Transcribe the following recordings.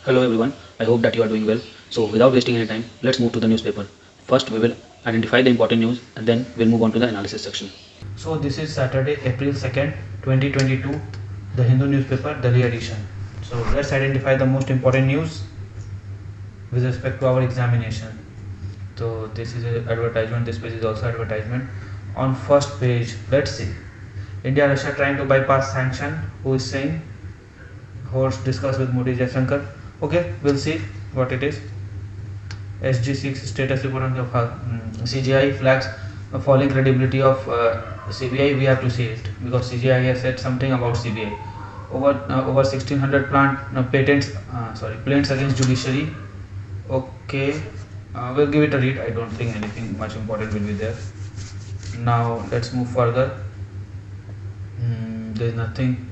Hello everyone, I hope that you are doing well. So without wasting any time, let's move to the newspaper. First we will identify the important news and then we'll move on to the analysis section. So this is Saturday, April 2nd, 2022, the Hindu newspaper, Delhi edition. So let's identify the most important news with respect to our examination. So this is an advertisement, this page is also advertisement. On first page, let's see. India Russia trying to bypass sanction. Who is saying? Host discuss with Modi Jaishankar. Okay, we'll see what it is. SG6 status report on the CGI flags falling credibility of CBI. We have to see it because CGI has said something about CBI. Over 1600 plaints against judiciary. Okay, we'll give it a read. I don't think anything much important will be there. Now let's move further. There is nothing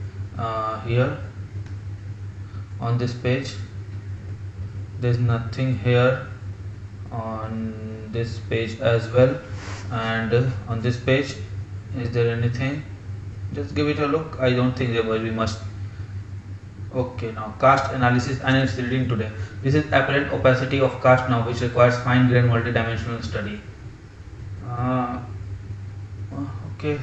here on this page. There's nothing here on this page as well, and on this page, is there anything? Just give it a look. I don't think there will be much. Okay, now caste analysis and its reading today. This is apparent opacity of caste now, which requires fine-grained multidimensional study. Okay,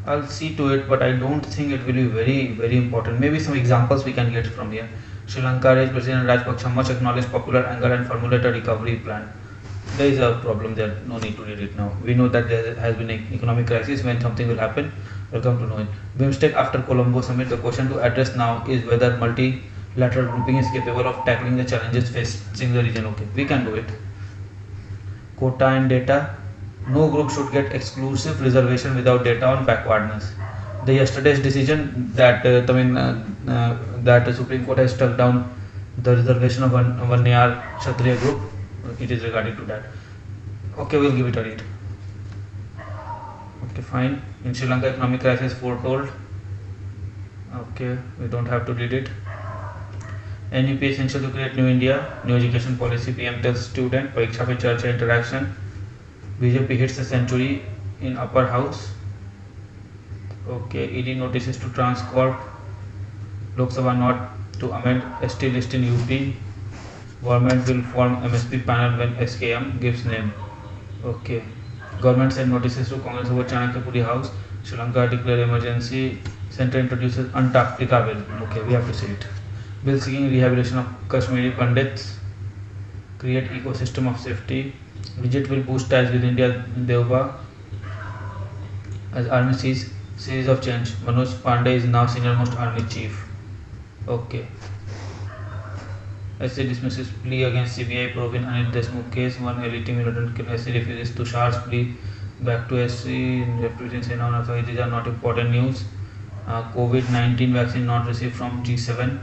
I'll see to it, but I don't think it will be very important. Maybe some examples we can get from here. Sri Lanka raised President Rajapaksa much acknowledged popular anger and formulate a recovery plan. There is a problem there, no need to read it now. We know that there has been an economic crisis. When something will happen, welcome to know it. Bpsc after Colombo summit, the question to address now is whether multilateral grouping is capable of tackling the challenges facing the region. Okay, we can do it. Quota and data. No group should get exclusive reservation without data on backwardness. The yesterday's decision that that the Supreme Court has struck down the reservation of one Nayar Kshatriya group, it is regarding to that. Okay, we'll give it a read. Okay, fine. In Sri Lanka, economic crisis foretold. Okay, we don't have to read it. NUP essential to create new India. New education policy. PM tells student. Pariksha pe charcha interaction. BJP hits a century in upper house. Okay, ED notices to Transcorp. Lok Sabha not to amend ST list in UP. Government will form MSP panel when SKM gives name. Okay. Government sent notices to Congress over Chanakyapuri House. Sri Lanka declare emergency. Center introduces Antarctica bill. Okay, we have to see it. Bill seeking rehabilitation of Kashmiri Pandits. Create ecosystem of safety. Visit will boost ties with India. Deuba. As army sees series of change. Manoj Pandey is now senior most army chief. Okay. SC dismisses plea against CBI probe in Anil Deshmukh case. One LET militant SC refuses Tushar's plea back to SC. Representing Sena on authority. These are not important news. COVID-19 vaccine not received from G7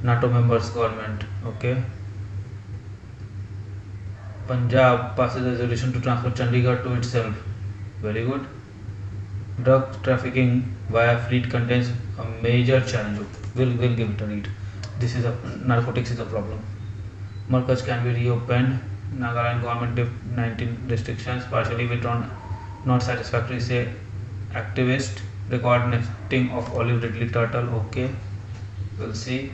NATO members government. Okay. Punjab passes resolution to transfer Chandigarh to itself. Very good. Drug trafficking via fleet contains a major challenge. We'll give it a read. This is narcotics is a problem. Markets can be reopened. Nagaland government lift 19 restrictions partially withdrawn. Not satisfactory, say activist. Record nesting of olive ridley turtle. Okay, we'll see.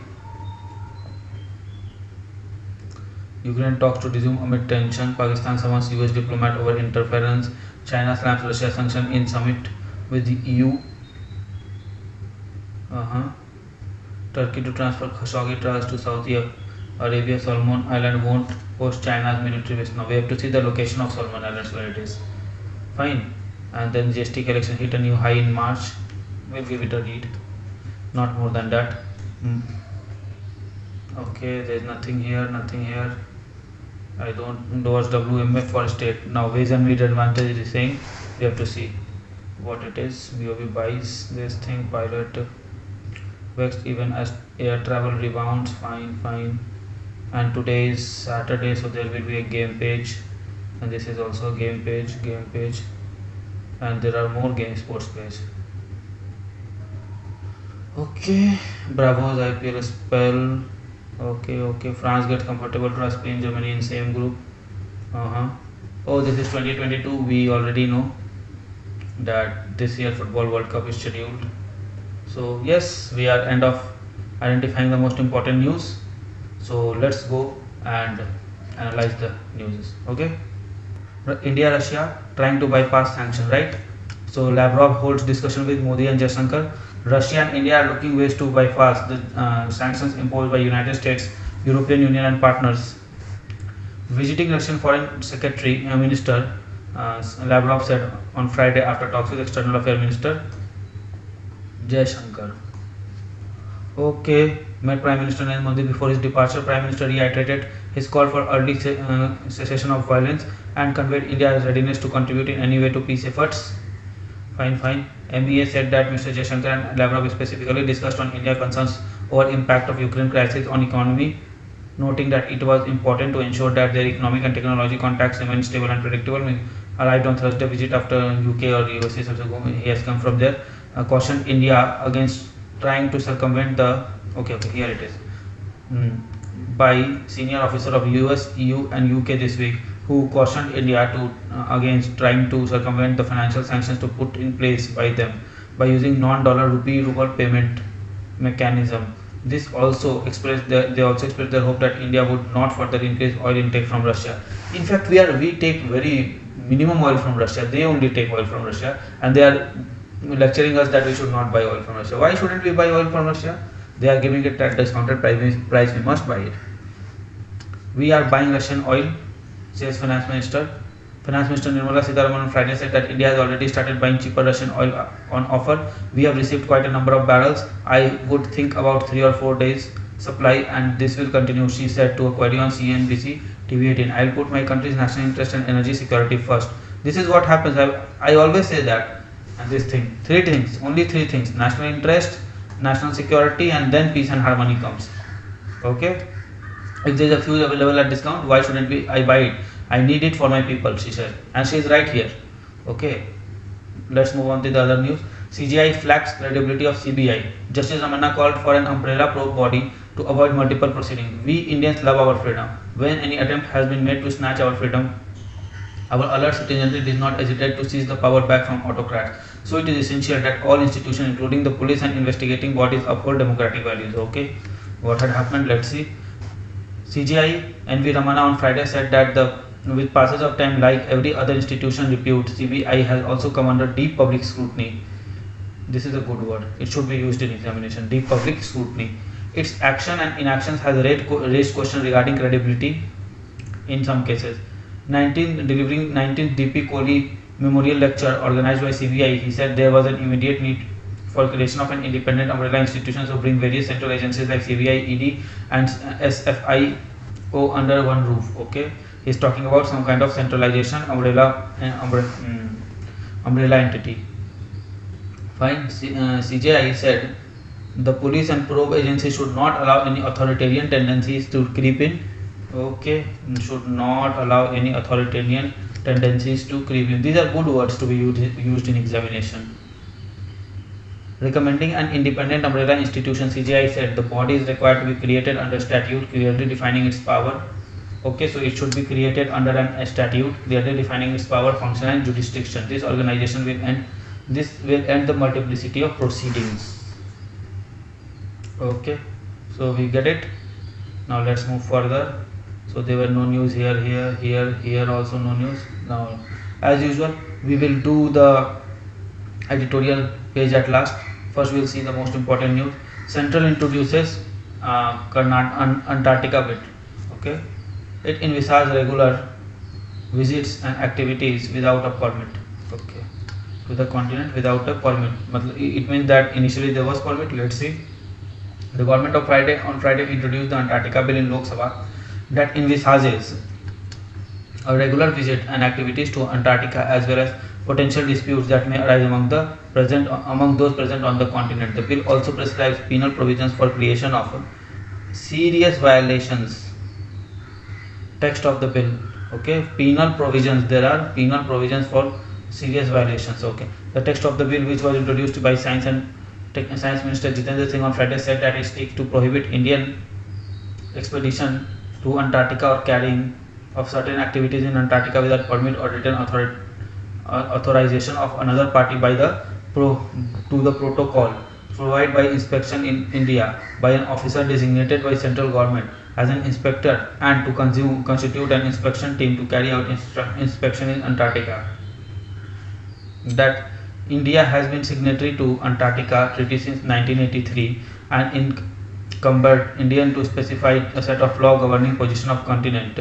Ukraine talks to resume amid tension. Pakistan summons US diplomat over interference. China slams Russia sanction in summit with the EU. Turkey to transfer Khashoggi trials to Saudi Arabia. Solomon Island won't host China's military base. Now we have to see the location of Solomon Islands where it is. Fine. And then GST collection hit a new high in March. We'll give it a read. Not more than that. Okay, there's nothing here, nothing here. I don't endorse WMF for state. Now ways and means advantage is saying we have to see what it is. BOB buys this thing, pilot vexed even as air travel rebounds. Fine. And today is Saturday, so there will be a game page, and this is also a game page, and there are more game sports page. Okay, Bravo's IPL spell. Okay. France gets comfortable draw Spain, Germany in same group. Oh, this is 2022. We already know that this year Football World Cup is scheduled. So yes, we are end of identifying the most important news. So let's go and analyze the news. Okay. India Russia trying to bypass sanctions, right? So Lavrov holds discussion with Modi and Jaishankar. Russia and India are looking ways to bypass the sanctions imposed by United States, European Union and partners. Visiting Russian Foreign Secretary Minister Lavrov said on Friday after talks with External Affairs Minister Jaishankar. Okay, met Prime Minister Narendra Modi before his departure. Prime Minister reiterated his call for early cessation of violence and conveyed India's readiness to contribute in any way to peace efforts. Fine. MEA said that Mr. Jaishankar and Lavrov specifically discussed on India's concerns over impact of Ukraine crisis on economy, noting that it was important to ensure that their economic and technology contacts remain stable and predictable. Arrived on Thursday visit after UK or USA, so he has come from there. Cautioned India against trying to circumvent the here it is by senior officer of US, EU and UK this week, who cautioned India to against trying to circumvent the financial sanctions to put in place by them by using non-dollar rupee ruble payment mechanism. This also they also expressed their hope that India would not further increase oil intake from Russia. In fact, we take very minimum oil from Russia. They only take oil from Russia, and they are lecturing us that we should not buy oil from Russia. Why shouldn't we buy oil from Russia? They are giving it at discounted price. We must buy it. We are buying Russian oil, says Finance Minister. Finance Minister Nirmala Sitharaman on Friday said that India has already started buying cheaper Russian oil on offer. We have received quite a number of barrels. I would think about 3 or 4 days supply, and this will continue, she said to a query on CNBC TV18. I'll put my country's national interest and energy security first. This is what happens. I always say that. And this thing, only three things: national interest, national security, and then peace and harmony comes. Okay. If there is a fuel available at discount, why shouldn't I buy it? I need it for my people, she said, and she is right here. Okay, let's move on to the other news. CGI flags credibility of CBI. Justice Ramanna called for an umbrella probe body to avoid multiple proceedings. We Indians love our freedom. When any attempt has been made to snatch our freedom, our alert citizenry did not hesitate to seize the power back from autocrats. So it is essential that all institutions, including the police and investigating bodies, uphold democratic values. Okay, what had happened? Let's see. CGI NV Ramana on Friday said that with passage of time, like every other institution repute, CBI has also come under deep public scrutiny. This is a good word. It should be used in examination. Deep public scrutiny. Its action and inactions has raised questions regarding credibility in some cases. Delivering 19th DP Kohli Memorial Lecture organized by CBI, he said there was an immediate need for creation of an independent umbrella institution to bring various central agencies like CBI, ED and SFIO under one roof. Okay, he's talking about some kind of centralization umbrella entity. Fine. CJI said the police and probe agency should not allow any authoritarian tendencies to creep in. Okay, should not allow any authoritarian tendencies to creep in. These are good words to be used in examination. Recommending an independent umbrella institution, CGI said the body is required to be created under statute clearly defining its power. Okay, so it should be created under a statute clearly defining its power, function and jurisdiction. This organization will end the multiplicity of proceedings. Okay, so we get it. Now let's move further. So there were no news here also no news. Now as usual we will do the editorial page at last. First we will see the most important news. Central introduces Antarctica bid. Okay, it envisages regular visits and activities without a permit. Okay, to the continent without a permit. It means that initially there was permit. Let's see. The government on Friday introduced the Antarctica bill in Lok Sabha that envisages a regular visit and activities to Antarctica as well as potential disputes that may arise among those present on the continent. The bill also prescribes penal provisions for creation of serious violations. Text of the bill. Okay, penal provisions. There are penal provisions for serious violations. Okay, the text of the bill, which was introduced by Science Minister Jitendra Singh on Friday, said that it seeks to prohibit Indian expedition to Antarctica or carrying of certain activities in Antarctica without permit or written authorization of another party by the protocol provide by inspection in India by an officer designated by central government as an inspector and to constitute an inspection team to carry out inspection in Antarctica. That India has been signatory to Antarctica Treaty since 1983 and encumbered Indian to specify a set of law governing portion of continent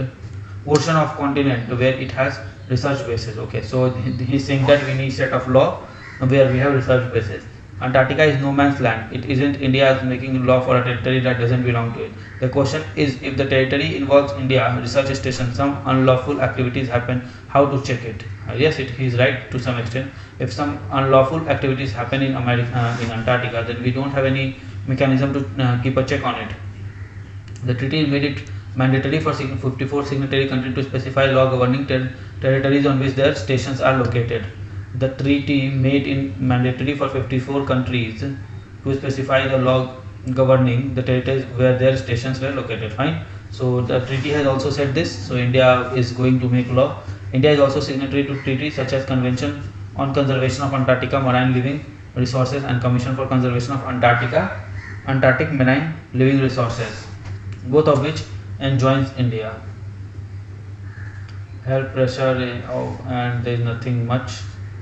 where it has research bases. Okay, so he's saying that we need set of law where we have research bases. Antarctica is no man's land. It isn't India is making law for a territory that doesn't belong to it. The question is, if the territory involves India research station, some unlawful activities happen, how to check it? Yes, he's right to some extent. If some unlawful activities happen in Antarctica, then we don't have any mechanism to keep a check on it. The treaty made it mandatory for 54 signatory countries to specify law governing territories on which their stations are located. The treaty made it mandatory for 54 countries to specify the law governing the territories where their stations were located. Fine. So the treaty has also said this. So India is going to make law. India is also signatory to treaties such as Convention on Conservation of Antarctica Marine Living Resources and Commission for Conservation of Antarctic Marine Living Resources, both of which enjoins India. Health pressure and there is nothing much.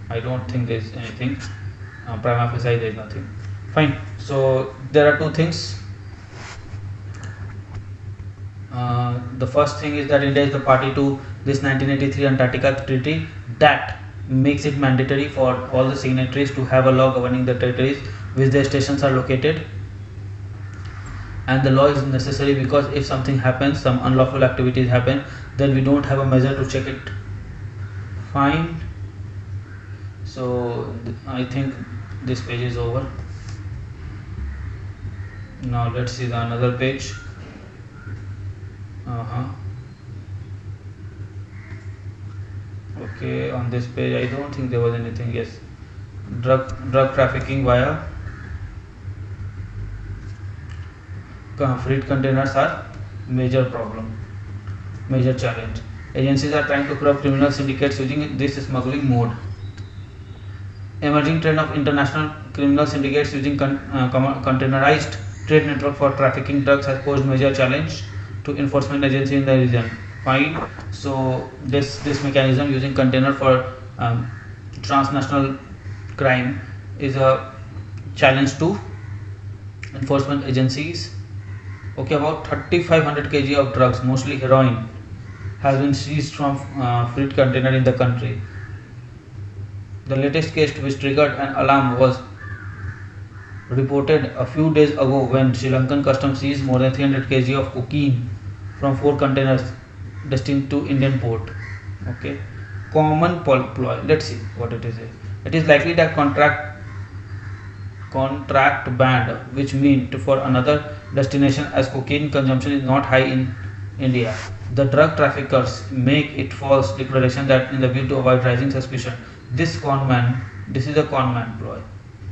I don't think there is anything. Prima facie there is nothing. Fine. So there are two things. The first thing is that India is the party to this 1983 Antarctica Treaty that makes it mandatory for all the signatories to have a law governing the territories which their stations are located. And the law is necessary because if something happens, some unlawful activities happen, then we don't have a measure to check it. Fine. So I think this page is over. Now let's see the another page. Okay, on this page I don't think there was anything. Yes, drug trafficking via freight containers are major problem, major challenge. Agencies are trying to curb criminal syndicates using this smuggling mode. Emerging trend of international criminal syndicates using containerized trade network for trafficking drugs has posed major challenge to enforcement agency in the region. Fine. So this mechanism using container for transnational crime is a challenge to enforcement agencies. Okay, about 3500 kg of drugs, mostly heroin, has been seized from freight container in the country. The latest case which triggered an alarm was reported a few days ago when Sri Lankan customs seized more than 300 kg of cocaine from 4 containers destined to Indian port. Okay, common ploy. Let's see what it is. It is likely that contract banned, which meant for another destination as cocaine consumption is not high in India. The drug traffickers make it false declaration that in the view to avoid rising suspicion. This is a conman ploy,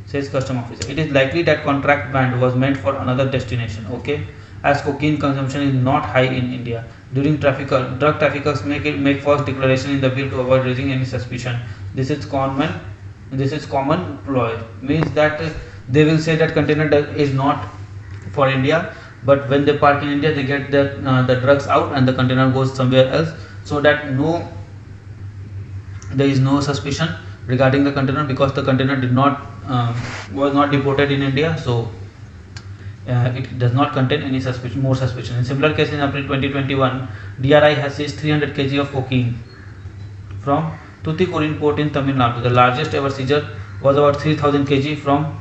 says custom officer. It is likely that contract band was meant for another destination. Okay, as cocaine consumption is not high in India. During drug traffickers make false declaration in the view to avoid raising any suspicion. This is common ploy. Means that they will say that container is not for India, but when they park in India, they get the drugs out and the container goes somewhere else, so that there is no suspicion regarding the container because the container was not deported in India, so it does not contain any more suspicion. In similar case, in April 2021, DRI has seized 300 kg of cocaine from Tuticorin port in Tamil Nadu. The largest ever seizure was about 3000 kg from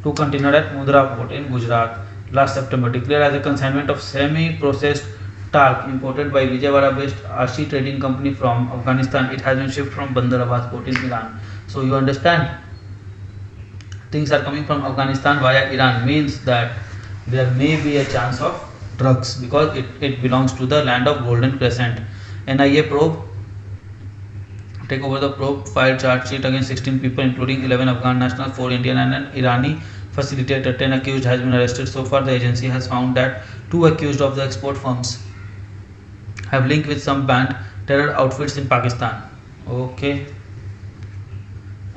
2 containers at Mundra port in Gujarat last September, declared as a consignment of semi-processed talc imported by Vijayawada-based Upsc trading company from Afghanistan. It has been shipped from Bandar Abbas port in Iran. So you understand, things are coming from Afghanistan via Iran, means that there may be a chance of drugs because it belongs to the land of Golden Crescent. NIA probe take over the probe, filed charge sheet against 16 people including 11 Afghan nationals, 4 Indian and an Irani facilitator. 10 accused has been arrested. So far the agency has found that 2 accused of the export firms have linked with some banned terror outfits in Pakistan. Okay,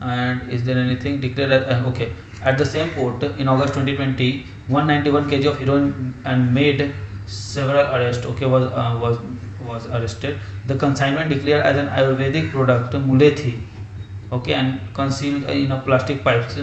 and is there anything declared as, okay, At the same port in August 2020, 191 kg of heroin and made several arrests. Okay, was arrested. The consignment declared as an Ayurvedic product, mulethi, okay, and concealed in a plastic pipes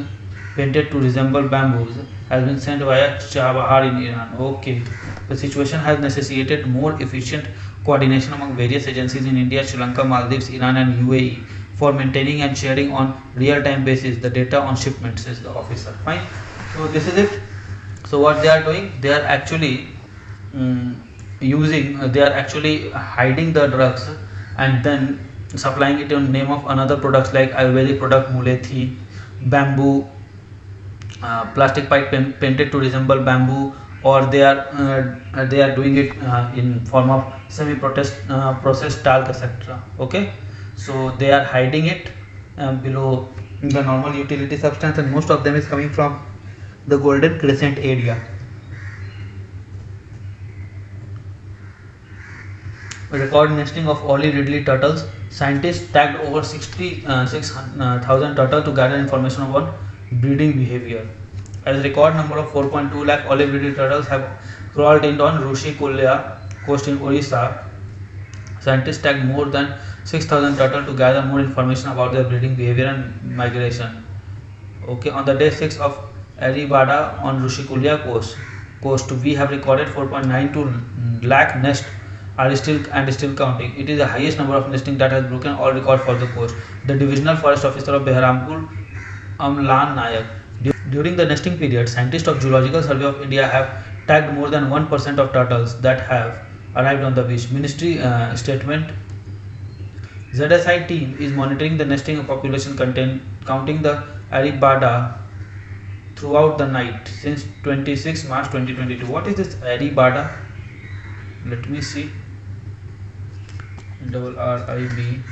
painted to resemble bamboos, has been sent via Chabahar in Iran. Okay, the situation has necessitated more efficient coordination among various agencies in India, Sri Lanka, Maldives, Iran, and UAE for maintaining and sharing on real-time basis the data on shipments, says the officer. Fine. So this is it. So what they are doing, they are actually they are actually hiding the drugs and then supplying it in name of another products like Ayurvedic product mulethi, bamboo, plastic pipe painted to resemble bamboo, or they are doing it in form of processed talc, etc. Okay, so they are hiding it below the normal utility substance, and most of them is coming from the golden crescent area. Record nesting of olive ridley turtles. Scientists tagged over 6,000 turtles to gather information about breeding behavior. As record number of 4.2 lakh olive ridley turtles have crawled in on Rushikulya coast in Orissa, scientists tagged more than 6,000 turtles to gather more information about their breeding behavior and migration. Okay, on the day 6 of Aribada on Rushikulya coast, we have recorded 4.92 lakh nests are still counting. It is the highest number of nesting that has broken all records for the coast. The divisional forest officer of Behrampur, Amlan Nayak. During the nesting period, scientists of Zoological Survey of India have tagged more than 1% of turtles that have arrived on the beach. Ministry statement: ZSI team is monitoring the nesting population counting the Aribada throughout the night since 26 March 2022. What is this Aribada? Let me see. RIBADA.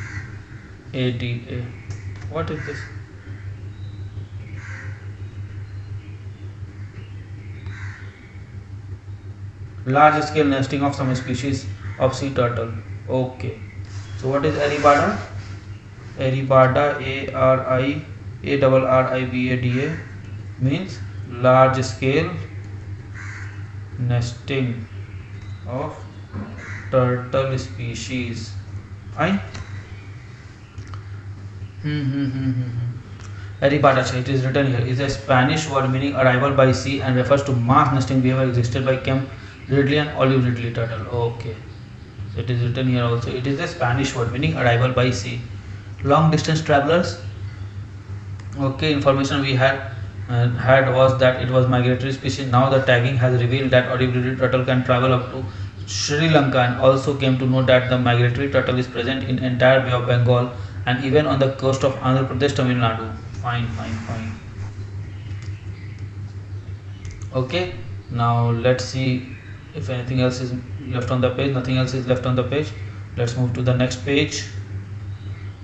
What is this? Large scale nesting of some species of sea turtle. Okay, so what is Aribada? Aribada, ARIBADA means large scale nesting of turtle species. Fine. Aribada, it is written here, is a Spanish word meaning arrival by sea and refers to mass nesting behavior existed by Kemp Ridley and olive ridley turtle. Okay, so it is written here also. It is a Spanish word meaning arrival by sea. Long distance travelers. Okay, information we had was that it was migratory species. Now the tagging has revealed that olive ridley turtle can travel up to Sri Lanka, and also came to know that the migratory turtle is present in entire Bay of Bengal and even on the coast of Andhra Pradesh, Tamil Nadu. Fine. Okay, now let's see if anything else is left on the page. Nothing else is left on the page. Let's move to the next page.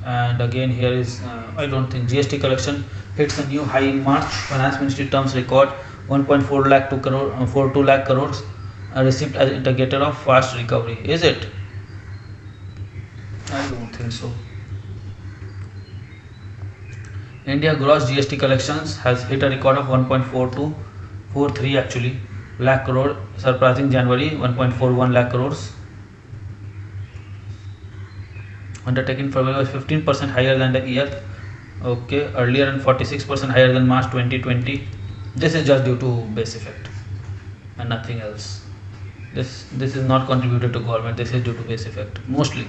And again here is I don't think GST collection hits a new high in March. Finance Ministry terms record 1.4 lakh to 42 lakh crores received as indicator of fast recovery. Is it? I don't think so. India gross GST collections has hit a record of 1.4243 actually lakh crore, surpassing January 1.41 lakh crores. Undertaking February was 15% higher than the year earlier and 46% higher than March 2020. This is just due to base effect and nothing else. This is not contributed to government. This is due to base effect mostly.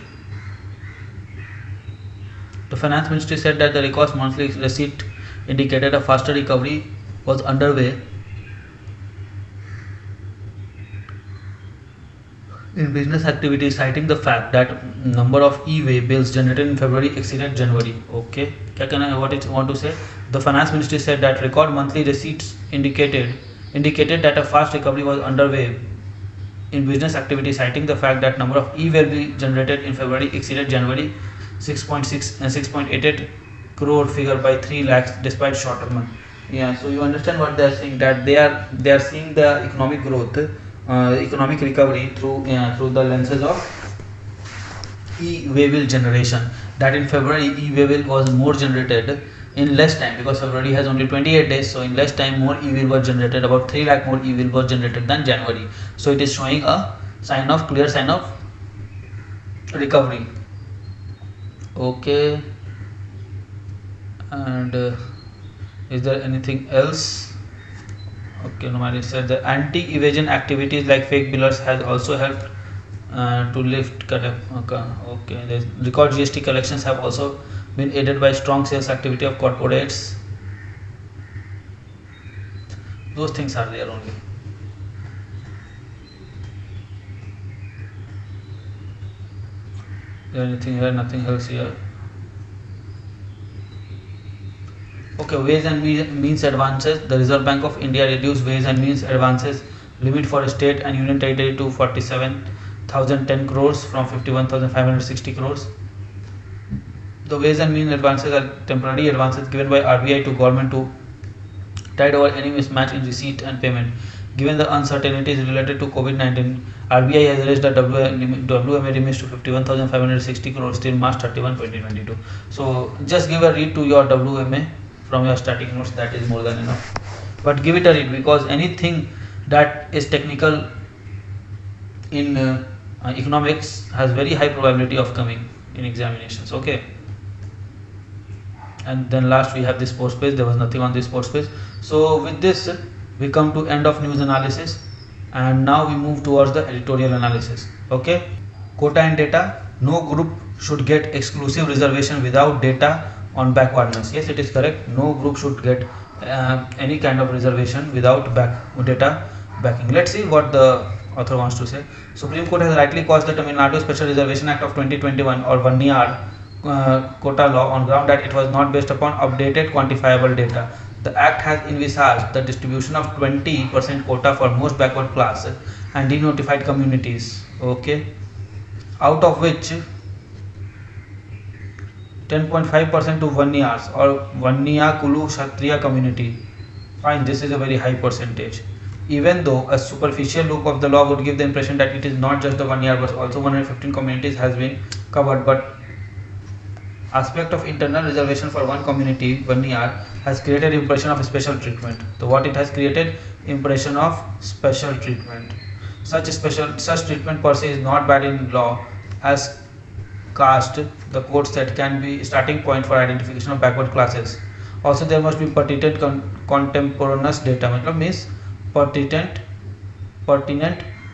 The Finance Ministry said that the records monthly receipt indicated a faster recovery was underway in business activity, citing the fact that number of e-way bills generated in February exceeded January. Okay, what it want to say? The Finance Ministry said that record monthly receipts indicated that a fast recovery was underway in business activity, citing the fact that number of e-way bills generated in February exceeded January 6.88 crore figure by 3 lakhs despite shorter month. Yeah, so you understand what they are saying, that they are seeing the economic growth, economic recovery through the lenses of e-way bill generation. That in February e-way bill was more generated in less time, because February has only 28 days, so in less time more e-bill was generated, about 3 lakh more e-bill was generated than January. So it is showing a clear sign of recovery. Okay, and is there anything else? Okay, normally said the anti-evasion activities like fake billers has also helped to lift okay, the record GST collections have also been aided by strong sales activity of corporates. Those things are there only. There anything here? Nothing else here. Okay, ways and means advances. The Reserve Bank of India reduced ways and means advances limit for state and union territory to 47,010 crores from 51,560 crores. The ways and means advances are temporary advances given by RBI to government to tide over any mismatch in receipt and payment. Given the uncertainties related to COVID-19, RBI has raised the WMA limits to 51,560 crores till March 31, 2022. So just give a read to your WMA from your static notes, that is more than enough. But give it a read, because anything that is technical in economics has very high probability of coming in examinations. Okay. And then last we have the sports page. There was nothing on the sports page. So with this we come to end of news analysis, and now we move towards the editorial analysis. Okay, quota and data. No group should get exclusive reservation without data on backwardness. Yes, it is correct. No group should get any kind of reservation without data backing. Let's see what the author wants to say. Supreme Court has rightly caused the Tamil Nadu Special Reservation Act of 2021 or 1 year quota law on ground that it was not based upon updated quantifiable data. The act has envisaged the distribution of 20% quota for most backward class and denotified communities. Okay, out of which 10.5% to Vanyas or Vanya Kulu Kshatriya community. Fine, this is a very high percentage. Even though a superficial look of the law would give the impression that it is not just the 1 year but also 115 communities has been covered, but aspect of internal reservation for one community, 1 year, has created impression of special treatment. So what it has created? Impression of special treatment. Such treatment per se is not bad in law, as caste, the court said, can be starting point for identification of backward classes. Also there must be pertinent contemporaneous data, means pertinent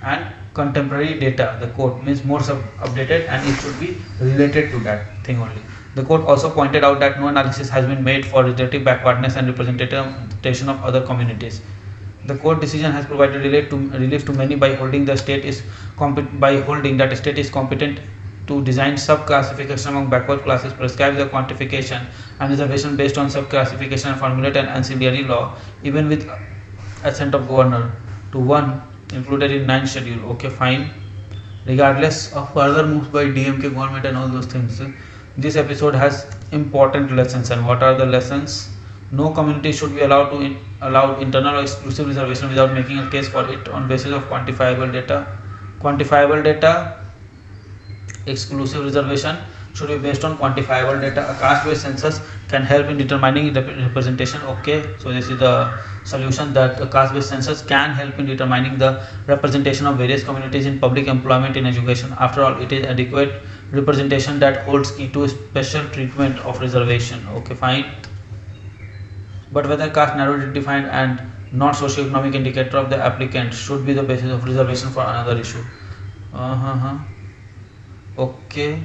and contemporary data. The court means more updated, and it should be related to that thing only. The court also pointed out that no analysis has been made for relative backwardness and representation of other communities. The court decision has provided relief to many by holding that state is competent to design sub-classification among backward classes, prescribe the quantification and reservation based on sub-classification, and formulate an ancillary law, even with assent of governor, to one included in 9th schedule. Okay, fine. Regardless of further moves by DMK government and all those things, this episode has important lessons. And what are the lessons? No community should be allowed internal or exclusive reservation without making a case for it on basis of quantifiable data. Exclusive reservation should be based on quantifiable data. A caste-based census can help in determining representation. Okay, so this is the solution, that a caste-based census can help in determining the representation of various communities in public employment, in education. After all, it is adequate representation that holds key to special treatment of reservation. Okay, fine. But whether caste narrowly defined and not socio-economic indicator of the applicant should be the basis of reservation for another issue. Okay.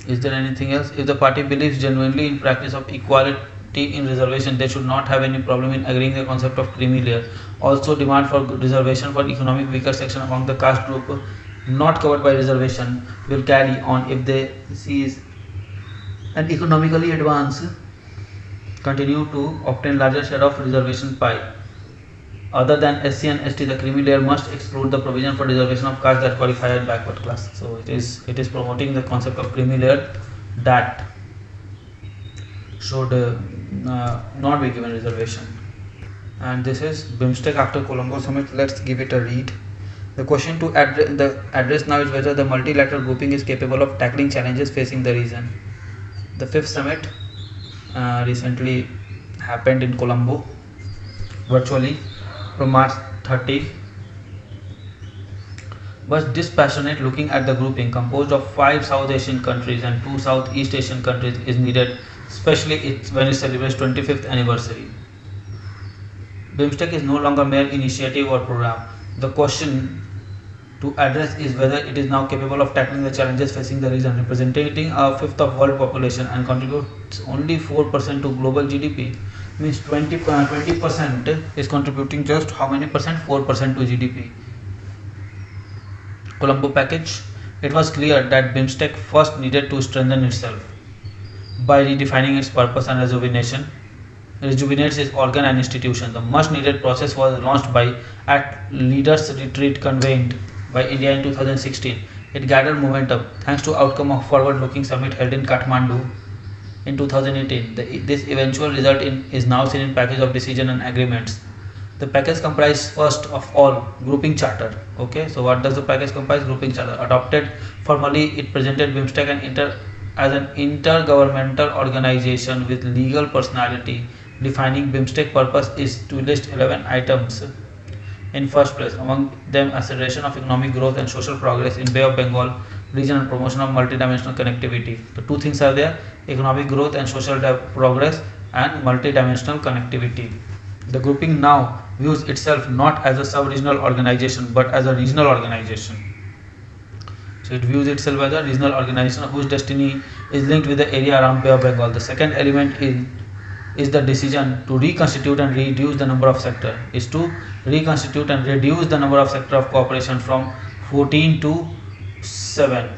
Is there anything else? If the party believes genuinely in practice of equality in reservation, they should not have any problem in agreeing the concept of creamy layer. Also, demand for reservation for economic weaker section among the caste group not covered by reservation will carry on if they seize and economically advance continue to obtain larger share of reservation pie. Other than SC and ST, the creamy layer must exclude the provision for reservation of castes that qualify as backward class. So it is promoting the concept of creamy layer that should not be given reservation. And this is Bpsc after Colombo summit. Let's give it a read. The question to address now is whether the multilateral grouping is capable of tackling challenges facing the region. The 5th summit recently happened in Colombo virtually from March 30, was dispassionate looking at the grouping composed of 5 South Asian countries and 2 Southeast Asian countries is needed, especially when it celebrates 25th anniversary. Bpsc is no longer mere initiative or program. The question to address is whether it is now capable of tackling the challenges facing the region, representing a fifth of world population and contributes only 4% to global GDP. Means 20% is contributing just how many percent? 4% to GDP. Colombo package. It was clear that Bpsc first needed to strengthen itself by redefining its purpose and rejuvenates its organ and institution. The much needed process was launched at Leaders Retreat convened by India in 2016. It gathered momentum thanks to outcome of forward-looking summit held in Kathmandu in 2018. This eventual result is now seen in package of decision and agreements. The package comprises first of all grouping charter. Okay, so what does the package comprise? Grouping charter adopted formally. It presented Bpsc as an intergovernmental organization with legal personality. Defining Bpsc purpose is to list 11 items. In first place, among them acceleration of economic growth and social progress in Bay of Bengal region and promotion of multidimensional connectivity. The two things are there: economic growth and social progress and multidimensional connectivity. The grouping now views itself not as a sub-regional organization but as a regional organization. So it views itself as a regional organization whose destiny is linked with the area around Bay of Bengal. The second element is the decision to reconstitute and reduce the number of sector. Of cooperation from 14 to 7.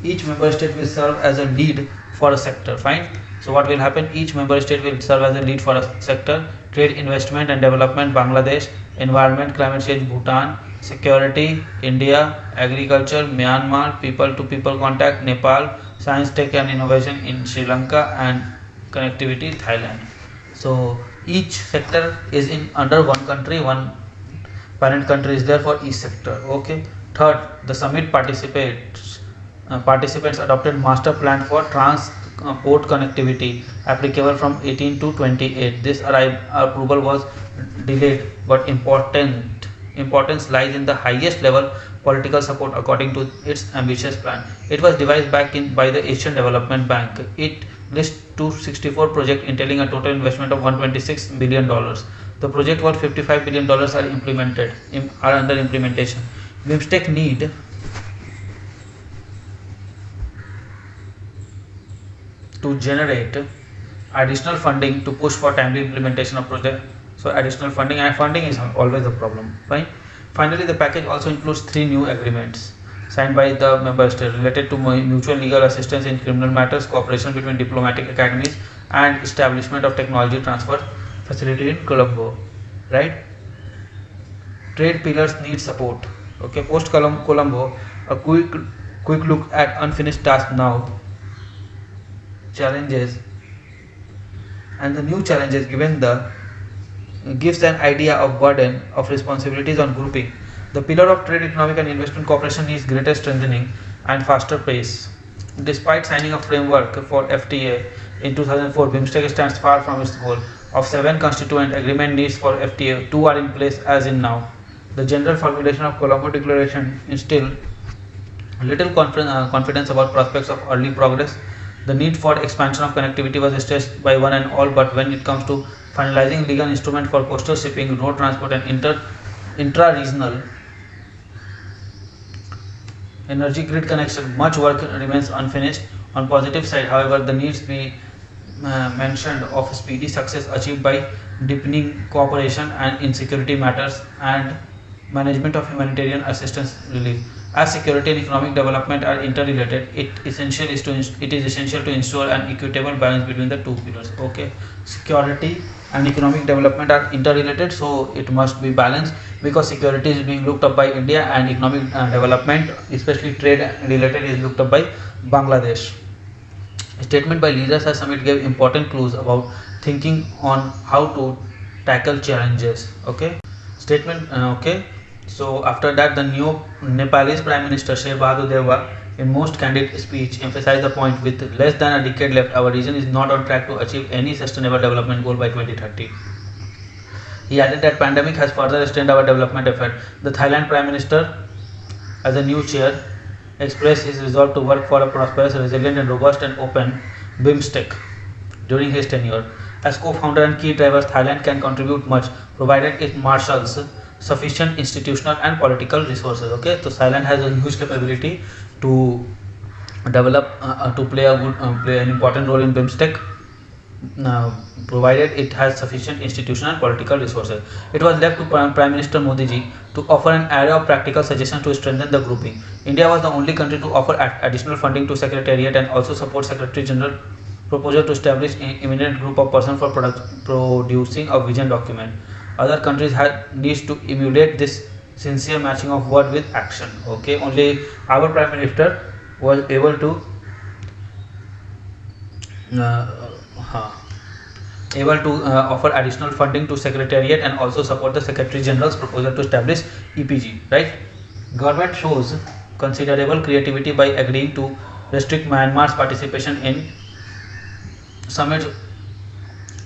Each member state will serve as a lead for a sector. Fine. So what will happen? Each member state will serve as a lead for a sector. Trade, investment and development, Bangladesh. Environment, climate change, Bhutan. Security, India. Agriculture, Myanmar. People to people contact, Nepal. Science, tech and innovation in Sri Lanka, and connectivity, Thailand. So each sector is under one country. One parent country is there for each sector. Okay. Third, the summit participants adopted master plan for transport connectivity applicable from 18 to 28. This approval was delayed, but importance lies in the highest level political support according to its ambitious plan. It was devised by the Asian Development Bank. It lists 264 projects entailing a total investment of $126 billion. The project worth $55 billion are under implementation. Bpsc need to generate additional funding to push for timely implementation of project. So additional funding is always a problem. Fine. Finally, the package also includes 3 new agreements signed by the member states related to mutual legal assistance in criminal matters, cooperation between diplomatic academies, and establishment of technology transfer facility in Colombo. Right? Trade pillars need support. Okay, post Colombo, a quick look at unfinished tasks now. Challenges and the new challenges gives an idea of burden of responsibilities on grouping. The pillar of trade, economic and investment cooperation needs greater strengthening and faster pace. Despite signing a framework for FTA in 2004, Bpsc stands far from its goal. Of 7 constituent agreement needs for FTA, 2 are in place as in now. The general formulation of Colombo Declaration instilled little confidence about prospects of early progress. The need for expansion of connectivity was stressed by one and all, but when it comes to finalizing legal instrument for coastal shipping, road transport and intra-regional energy grid connection, much work remains unfinished. On positive side, however, the needs be mentioned of speedy success achieved by deepening cooperation and in security matters and management of humanitarian assistance relief. As security and economic development are interrelated, it is essential to ensure an equitable balance between the two pillars. Okay, security and economic development are interrelated, so it must be balanced, because security is being looked up by India and economic development, especially trade related, is looked up by Bangladesh. A statement by leaders at summit gave important clues about thinking on how to tackle challenges. Okay, statement. Okay. So after that, the new Nepalese Prime Minister Sheikh Bahadur Deva in most candid speech, emphasized the point with less than a decade left, our region is not on track to achieve any sustainable development goal by 2030. He added that pandemic has further strained our development effort. The Thailand Prime Minister, as a new chair, expressed his resolve to work for a prosperous, resilient and robust and open Bpsc during his tenure. As co-founder and key drivers, Thailand can contribute much provided it marshals sufficient institutional and political resources. Okay, so Thailand has a huge capability to develop to play a good play an important role in Bpsc, provided it has sufficient institutional and political resources. It was left to Prime Minister Modi ji to offer an array of practical suggestions to strengthen the grouping. India was the only country to offer additional funding to Secretariat and also support Secretary General proposal to establish an eminent group of persons for producing a vision document. Other countries had needs to emulate this sincere matching of word with action. Okay, only our Prime Minister was able to offer additional funding to Secretariat and also support the Secretary General's proposal to establish EPG. Right? Government shows considerable creativity by agreeing to restrict Myanmar's participation in summit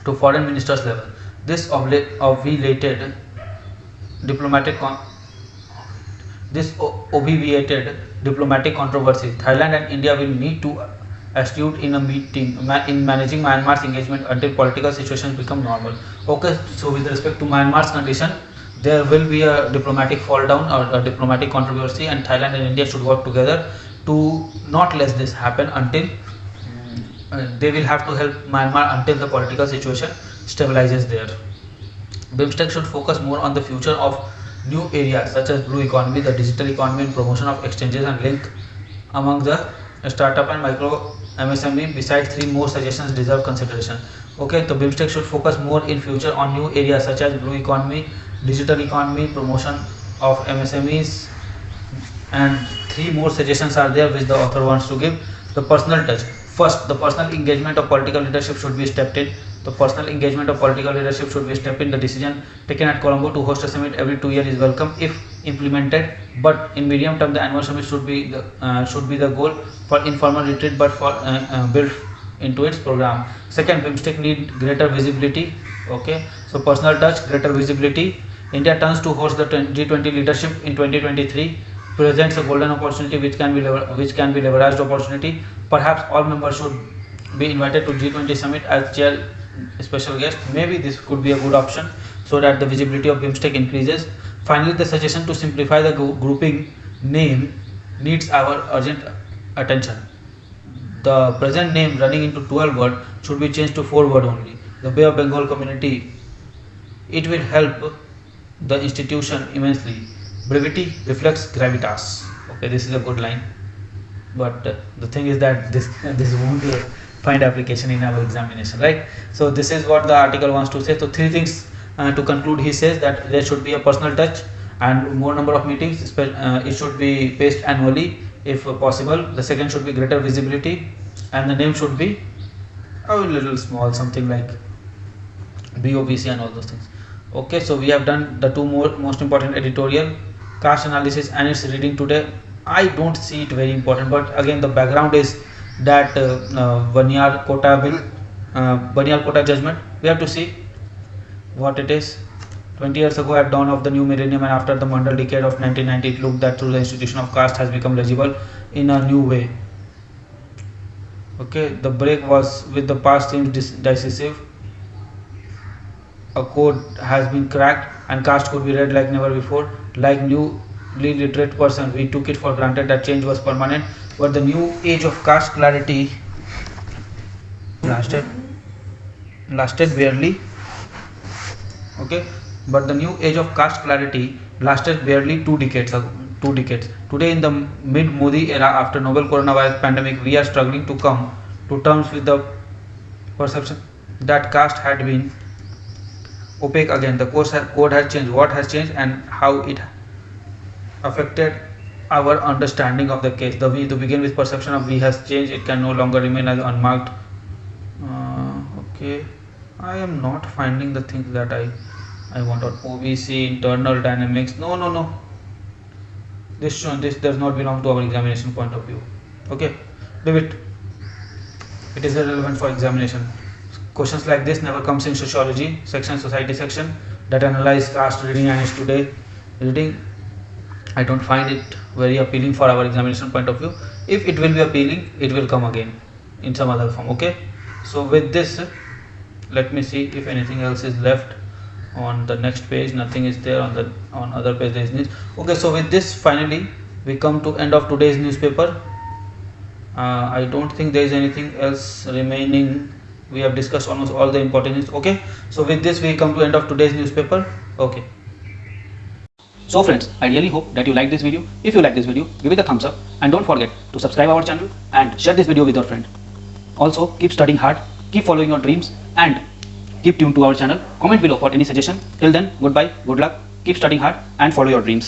to foreign ministers level. This obviated diplomatic controversy. Thailand and India will need to astute in a meeting in managing Myanmar's engagement until political situations become normal. Okay, so with respect to Myanmar's condition, there will be a diplomatic fall down or a diplomatic controversy, and Thailand and India should work together to not let this happen until they will have to help Myanmar until the political situation stabilizes there. Bpsc should focus more on the future of new areas such as blue economy, the digital economy, and promotion of exchanges and link among the startup and micro MSME. Besides, 3 more suggestions deserve consideration. Okay, so Bpsc should focus more in future on new areas such as blue economy, digital economy, promotion of MSMEs, and 3 more suggestions are there which the author wants to give. The personal touch. First, the personal engagement of political leadership should be stepped in. The personal engagement of political leadership should be stepped in. The decision taken at Colombo to host a summit every 2 years is welcome if implemented, but in medium term the annual summit should be the goal for informal retreat, but for built into its program. Second, Bpsc need greater visibility. Okay, so personal touch, greater visibility. India turns to host the G20 leadership in 2023. Presents a golden opportunity which can be leveraged opportunity. Perhaps all members should be invited to G20 summit as chair special guest. Maybe this could be a good option so that the visibility of Bpsc increases. Finally, the suggestion to simplify the grouping name needs our urgent attention. The present name running into 12 words should be changed to 4 words only. The Bay of Bengal community. It will help the institution immensely. Brevity reflects gravitas. Okay, this is a good line, but the thing is that this won't find application in our examination, right? So this is what the article wants to say. So 3 things to conclude. He says that there should be a personal touch and more number of meetings. It should be paced annually if possible. The second should be greater visibility, and the name should be a little small, something like Bpsc and all those things. Okay, so we have done the 2 most important editorial, caste analysis and its reading today. I don't see it very important, but again the background is that Banyar Quota bill, Banyar Quota judgment. We have to see what it is. 20 years ago, at dawn of the new millennium and after the Mandal decade of 1990, it looked that through the institution of caste has become legible in a new way. Okay, the break was with the past seems decisive. A code has been cracked and caste could be read like never before. Like newly literate person, we took it for granted that change was permanent, but the new age of caste clarity lasted barely. Okay, but the new age of caste clarity lasted barely 2 decades. Today, in the mid-Modi era, after novel coronavirus pandemic, we are struggling to come to terms with the perception that caste had been opaque again. The code has changed. What has changed and how it affected our understanding of the case. The we to begin with perception of we has changed. It can no longer remain as unmarked. Okay, I am not finding the things that I want on OBC internal dynamics. No. This does not belong to our examination point of view. Okay, leave it. It is irrelevant for examination. Questions like this never comes in sociology section, society section, that analyze caste, reading and today reading. I don't find it very appealing for our examination point of view. If it will be appealing, it will come again in some other form. Okay, so with this, let me see if anything else is left on the next page. Nothing is there on other page. There is this. Okay, so with this, finally we come to end of today's newspaper. I don't think there is anything else remaining. We have discussed almost all the important news. Okay, so with this we come to end of today's newspaper. Okay, so friends, I really hope that you like this video. If you like this video, give it a thumbs up and don't forget to subscribe our channel and share this video with your friend. Also, keep studying hard, keep following your dreams and keep tuned to our channel. Comment below for any suggestion. Till then, goodbye, good luck, keep studying hard and follow your dreams.